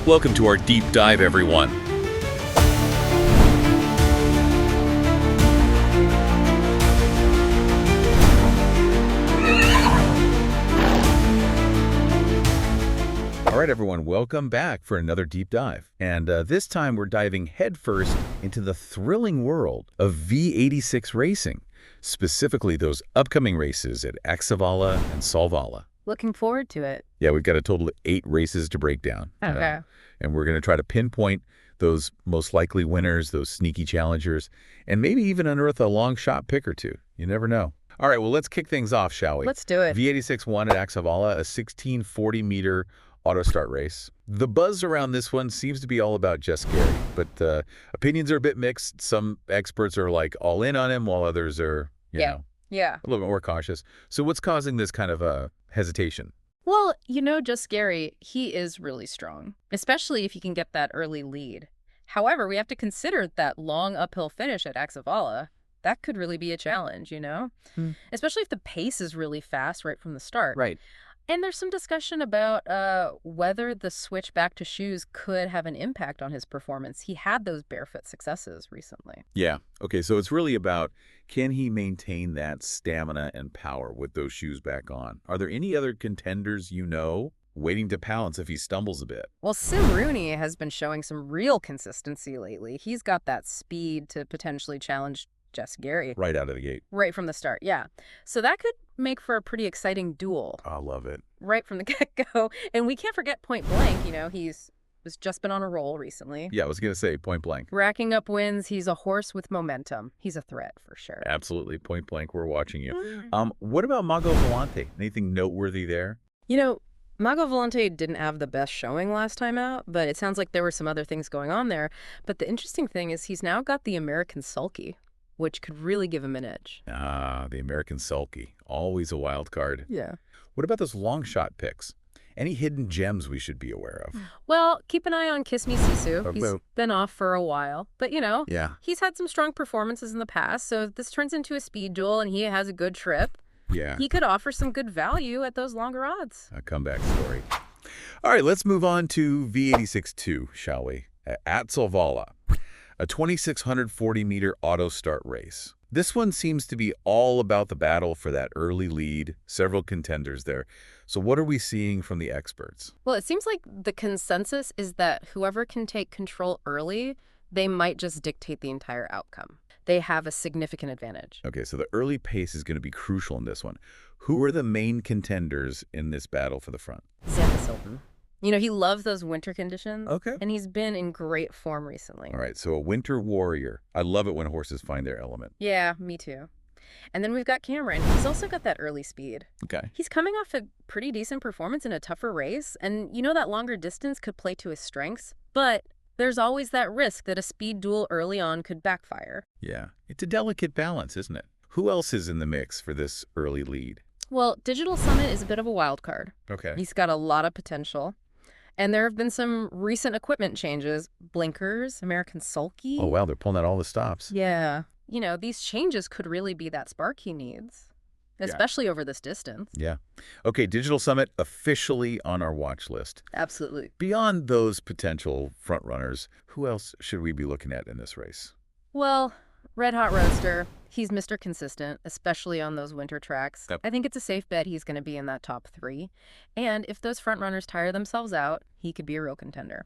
Welcome to our deep dive, everyone. All right, everyone, welcome back for another deep dive. And this time we're diving headfirst into the thrilling world of V86 racing, specifically those upcoming races at Axevalla and Solvalla. Looking forward to it. Yeah, we've got a total of 8 races to break down. Okay. And we're going to try to pinpoint those most likely winners, those sneaky challengers, and maybe even unearth a long shot pick or two. You never know. All right, well, let's kick things off, shall we? Let's do it. V86 won at Axevalla, a 1640-meter auto start race. The buzz around this one seems to be all about Just Gary, but opinions are a bit mixed. Some experts are like all in on him, while others are, you know, a little bit more cautious. So what's causing this kind of hesitation? Well, Just Gary, he is really strong, especially if he can get that early lead. However, we have to consider that long uphill finish at Axevalla. That could really be a challenge, especially if the pace is really fast right from the start. Right. And there's some discussion about whether the switch back to shoes could have an impact on his performance. He had those barefoot successes recently. Yeah. Okay, so it's really about, can he maintain that stamina and power with those shoes back on? Are there any other contenders waiting to pounce if he stumbles a bit? Well, Sim Rooney has been showing some real consistency lately. He's got that speed to potentially challenge Just Gary. Right out of the gate. Right from the start, yeah. So that could make for a pretty exciting duel. I love it. Right from the get-go. And we can't forget Point Blank. He's just been on a roll recently. Yeah, I was going to say Point Blank. Racking up wins. He's a horse with momentum. He's a threat for sure. Absolutely. Point Blank, we're watching you. What about Mago Volante? Anything noteworthy there? Mago Volante didn't have the best showing last time out, but it sounds like there were some other things going on there. But the interesting thing is he's now got the American Sulky, which could really give him an edge. Ah, the American Sulky. Always a wild card. Yeah. What about those long shot picks? Any hidden gems we should be aware of? Well, keep an eye on Kiss Me Sisu. He's been off for a while. But, he's had some strong performances in the past, so if this turns into a speed duel and he has a good trip, he could offer some good value at those longer odds. A comeback story. All right, let's move on to V86-2, shall we? At Solvalla, a 2,640-meter auto start race. This one seems to be all about the battle for that early lead, several contenders there. So what are we seeing from the experts? Well, it seems like the consensus is that whoever can take control early, they might just dictate the entire outcome. They have a significant advantage. Okay, so the early pace is going to be crucial in this one. Who are the main contenders in this battle for the front? Silton. He loves those winter conditions. Okay. And he's been in great form recently. All right, so a winter warrior. I love it when horses find their element. Yeah, me too. And then we've got Cameron. He's also got that early speed. Okay. He's coming off a pretty decent performance in a tougher race. And that longer distance could play to his strengths. But there's always that risk that a speed duel early on could backfire. Yeah, it's a delicate balance, isn't it? Who else is in the mix for this early lead? Well, Digital Summit is a bit of a wild card. Okay. He's got a lot of potential. And there have been some recent equipment changes. Blinkers, American Sulky. Oh, wow, they're pulling out all the stops. Yeah. These changes could really be that spark he needs, especially over this distance. Yeah. Okay, Digital Summit officially on our watch list. Absolutely. Beyond those potential frontrunners, who else should we be looking at in this race? Well, Red Hot Roadster, he's Mr. Consistent, especially on those winter tracks. Yep. I think it's a safe bet he's going to be in that top 3. And if those frontrunners tire themselves out, he could be a real contender.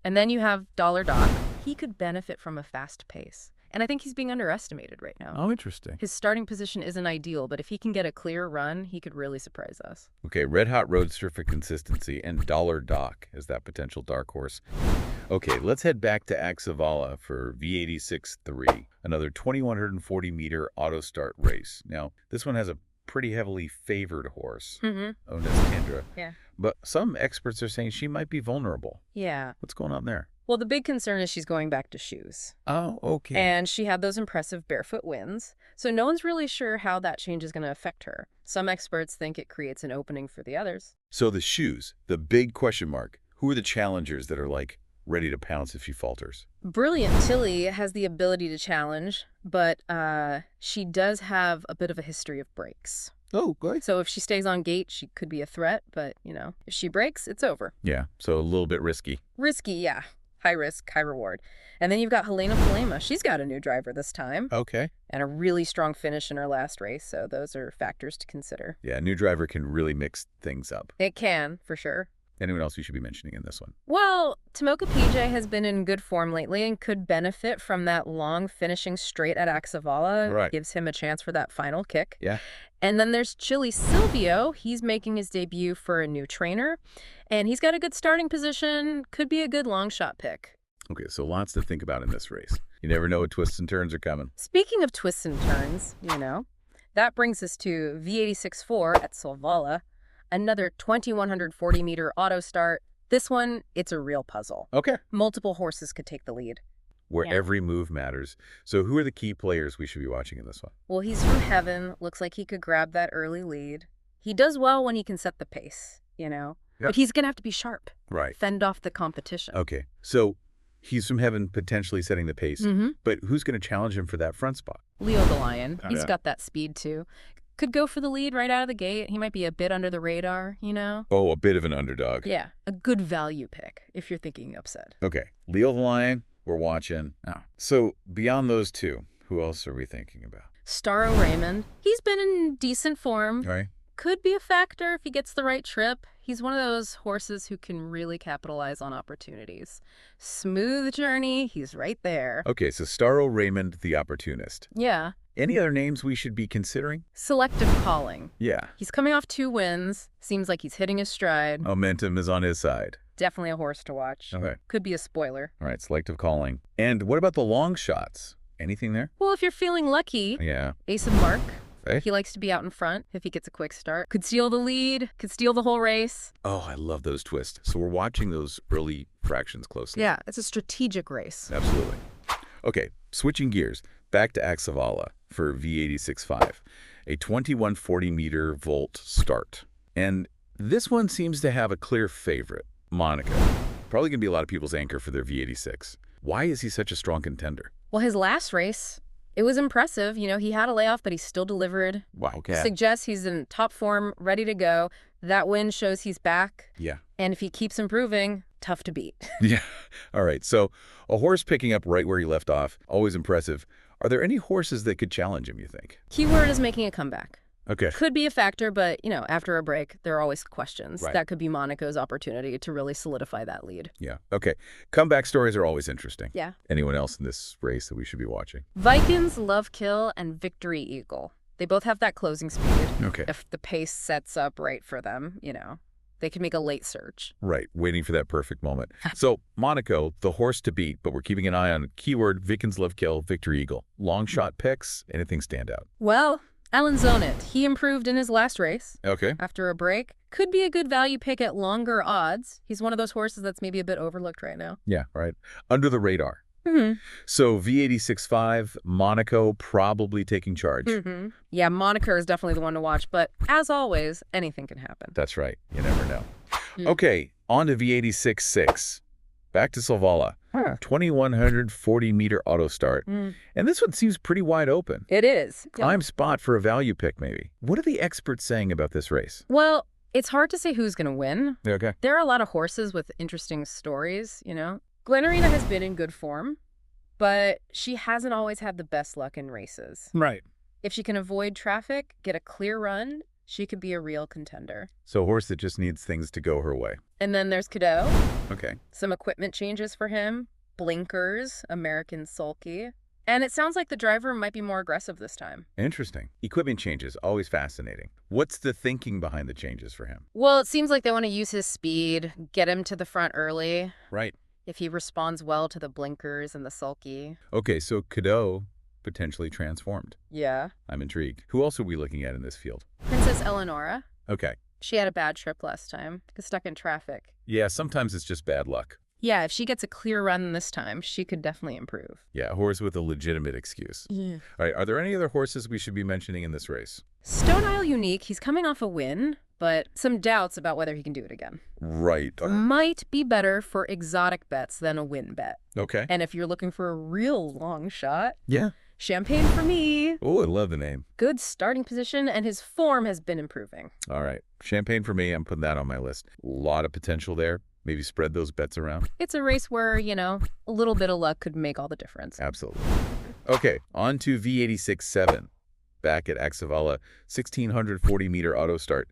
And then you have Dollar Doc. He could benefit from a fast pace. And I think he's being underestimated right now. Oh, interesting. His starting position isn't ideal, but if he can get a clear run, he could really surprise us. Okay, Red Hot Roadster for consistency and Dollar Doc as that potential dark horse. Okay, let's head back to Axevalla for V86-3, another 2,140-meter auto start race. Now, this one has a pretty heavily favored horse, owned as Kendra. Yeah. But some experts are saying she might be vulnerable. Yeah. What's going on there? Well, the big concern is she's going back to shoes. Oh, okay. And she had those impressive barefoot wins. So no one's really sure how that change is going to affect her. Some experts think it creates an opening for the others. So the shoes, the big question mark. Who are the challengers that are ready to pounce if she falters? Brilliant Tilly has the ability to challenge, but she does have a bit of a history of breaks. Oh, good. So if she stays on gate, she could be a threat, but, if she breaks, it's over. Yeah, so a little bit risky. Risky, yeah. High risk, high reward. And then you've got Helena Polema. She's got a new driver this time. Okay. And a really strong finish in her last race, so those are factors to consider. Yeah, a new driver can really mix things up. It can, for sure. Anyone else you should be mentioning in this one? Well, Tomoka PJ has been in good form lately and could benefit from that long finishing straight at Axevalla. Right. Gives him a chance for that final kick. Yeah. And then there's Chili Silvio. He's making his debut for a new trainer, and he's got a good starting position. Could be a good long shot pick. Okay, so lots to think about in this race. You never know what twists and turns are coming. Speaking of twists and turns, that brings us to V86-4 at Solvalla. Another 2,140-meter auto start. This one, it's a real puzzle. Okay. Multiple horses could take the lead. Where Yeah. every move matters. So who are the key players we should be watching in this one? Well, he's from heaven. Looks like he could grab that early lead. He does well when he can set the pace, Yep. But he's going to have to be sharp. Right. Fend off the competition. Okay, so he's from heaven potentially setting the pace, but who's going to challenge him for that front spot? Leo the Lion. He's Yeah. got that speed, too. Could go for the lead right out of the gate. He might be a bit under the radar, Oh, a bit of an underdog. Yeah, a good value pick if you're thinking upset. Okay, Leo the Lion, we're watching. Oh. So beyond those two, who else are we thinking about? Starro Raymond. He's been in decent form. All right. Could be a factor if he gets the right trip. He's one of those horses who can really capitalize on opportunities. Smooth journey, he's right there. Okay, so Starro Raymond, the opportunist. Yeah. Any other names we should be considering? Selective calling. Yeah. He's coming off 2 wins. Seems like he's hitting his stride. Momentum is on his side. Definitely a horse to watch. Okay. Could be a spoiler. All right, selective calling. And what about the long shots? Anything there? Well, if you're feeling lucky, Yeah. Ace of Mark. Okay. He likes to be out in front if he gets a quick start. Could steal the lead, could steal the whole race. Oh, I love those twists. So we're watching those early fractions closely. Yeah, it's a strategic race. Absolutely. Okay, switching gears. Back to Axevalla for V86.5, a 2140-meter volt start. And this one seems to have a clear favorite, Monaco. Probably going to be a lot of people's anchor for their V86. Why is he such a strong contender? Well, his last race, it was impressive. He had a layoff, but he still delivered. Wow, okay. Suggests he's in top form, ready to go. That win shows he's back. Yeah. And if he keeps improving, tough to beat. Yeah. All right, so a horse picking up right where he left off, always impressive. Are there any horses that could challenge him, you think? Keyword is making a comeback. Okay. Could be a factor, but, after a break, there are always questions. Right. That could be Monaco's opportunity to really solidify that lead. Yeah. Okay. Comeback stories are always interesting. Yeah. Anyone else in this race that we should be watching? Vikings, Love Kill, and Victory Eagle. They both have that closing speed. Okay. If the pace sets up right for them, they can make a late surge. Right. Waiting for that perfect moment. So Monaco, the horse to beat, but we're keeping an eye on keyword Vikings, Love Kill, Victory Eagle. Long shot picks, anything stand out? Well, Alan Zonit, he improved in his last race. Okay. After a break. Could be a good value pick at longer odds. He's one of those horses that's maybe a bit overlooked right now. Yeah, right. Under the radar. Mm-hmm. So V86.5, Monaco probably taking charge. Mm-hmm. Yeah, Monaco is definitely the one to watch, but as always, anything can happen. That's right. You never know. Mm. Okay, on to V86.6. Back to Solvalla. 2,140-meter auto start. And this one seems pretty wide open. It is. Prime spot for a value pick, maybe. What are the experts saying about this race? Well, it's hard to say who's going to win. Okay. There are a lot of horses with interesting stories, Glenarina has been in good form, but she hasn't always had the best luck in races. Right. If she can avoid traffic, get a clear run, she could be a real contender. So a horse that just needs things to go her way. And then there's Cadeau. Okay. Some equipment changes for him. Blinkers, American sulky. And it sounds like the driver might be more aggressive this time. Interesting. Equipment changes, always fascinating. What's the thinking behind the changes for him? Well, it seems like they want to use his speed, get him to the front early. Right. If he responds well to the blinkers and the sulky. Okay, so Cadeau potentially transformed. Yeah. I'm intrigued. Who else are we looking at in this field? Princess Eleonora. Okay. She had a bad trip last time. Got stuck in traffic. Yeah, sometimes it's just bad luck. Yeah, if she gets a clear run this time, she could definitely improve. Yeah, a horse with a legitimate excuse. Yeah. All right, are there any other horses we should be mentioning in this race? Stone Isle Unique, he's coming off a win, but some doubts about whether he can do it again. Right. Might be better for exotic bets than a win bet. Okay. And if you're looking for a real long shot, Yeah. Champagne for me. Oh, I love the name. Good starting position, and his form has been improving. All right. Champagne for me. I'm putting that on my list. A lot of potential there. Maybe spread those bets around. It's a race where, a little bit of luck could make all the difference. Absolutely. Okay, on to V86-7. Back at Axevalla, 1,640-meter auto start.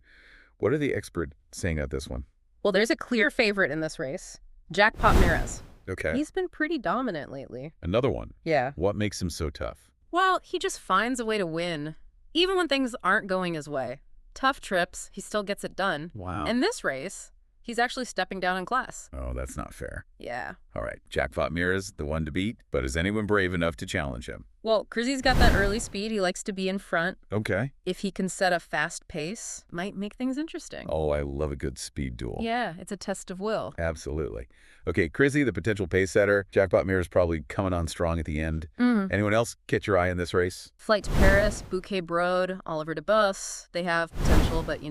What are the experts saying at this one? Well, there's a clear favorite in this race. Jackpot Mirez. Okay. He's been pretty dominant lately. Another one. Yeah. What makes him so tough? Well, he just finds a way to win, even when things aren't going his way. Tough trips, he still gets it done. Wow. And this race, he's actually stepping down in class. Oh, that's not fair. Yeah. All right, Jackpot Mirez, the one to beat, but is anyone brave enough to challenge him? Well, Crizzy's got that early speed. He likes to be in front. Okay. If he can set a fast pace, might make things interesting. Oh, I love a good speed duel. Yeah, it's a test of will. Absolutely. Okay, Crizzy, the potential pace setter. Jackpot Mirez probably coming on strong at the end. Anyone else catch your eye in this race? Flight to Paris, Bouquet Brode, Oliver de Bus. They have potential, but,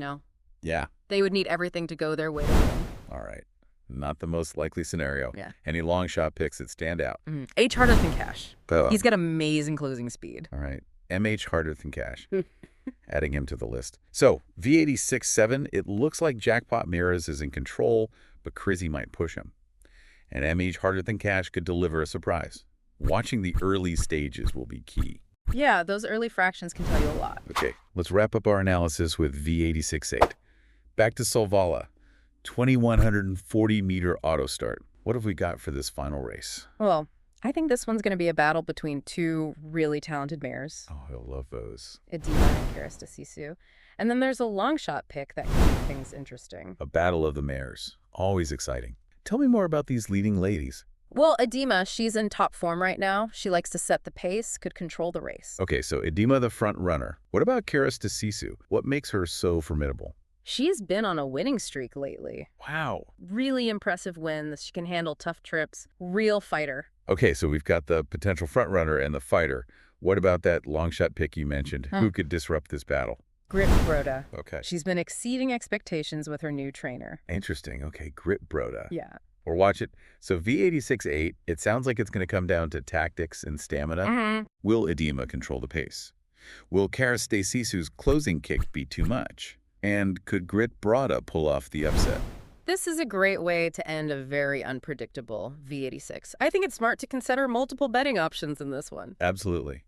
Yeah. they would need everything to go their way to win. All right. Not the most likely scenario. Yeah. Any long shot picks that stand out? H harder than Cash. Oh, He's got amazing closing speed. all right. MH harder than cash. Adding him to the list. So, V86-7, it looks like Jackpot Mirez is in control, but Crizzy might push him. And MH harder than cash could deliver a surprise. Watching the early stages will be key. Yeah, those early fractions can tell you a lot. Okay, let's wrap up our analysis with V86-8. Back to Solvalla, 2,140-meter auto start. What have we got for this final race? Well, I think this one's going to be a battle between two really talented mares, Oh, I love those. Edema and Karis de Sisu. And then there's a long shot pick that can make things interesting. A battle of the mares. Always exciting. Tell me more about these leading ladies. Well, Edema, she's in top form right now. She likes to set the pace, could control the race. Okay, so Edema the front runner. What about Karis de Sisu? What makes her so formidable? She's been on a winning streak lately. Wow. Really impressive wins. She can handle tough trips. Real fighter. Okay, so we've got the potential front runner and the fighter. What about that long shot pick you mentioned? Who could disrupt this battle? Grit Broda. Okay. She's been exceeding expectations with her new trainer. Interesting. Okay, Grit Broda. Yeah. Or watch it. So V86-8, it sounds like it's going to come down to tactics and stamina. Will Edema control the pace? Will Karis de Sisu's closing kick be too much? And could Grit Broda pull off the upset? This is a great way to end a very unpredictable V86. I think it's smart to consider multiple betting options in this one. Absolutely.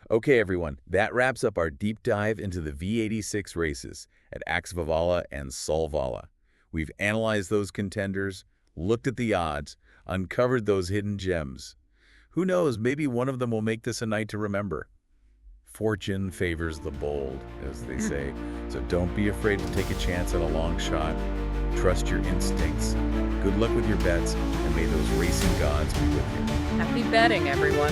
Okay, everyone, that wraps up our deep dive into the V86 races at Axevalla and Solvalla. We've analyzed those contenders, looked at the odds, uncovered those hidden gems. Who knows, maybe one of them will make this a night to remember. Fortune favors the bold, as they say, so don't be afraid to take a chance on a long shot. Trust your instincts. Good luck with your bets, and may those racing gods be with you. Happy betting, everyone.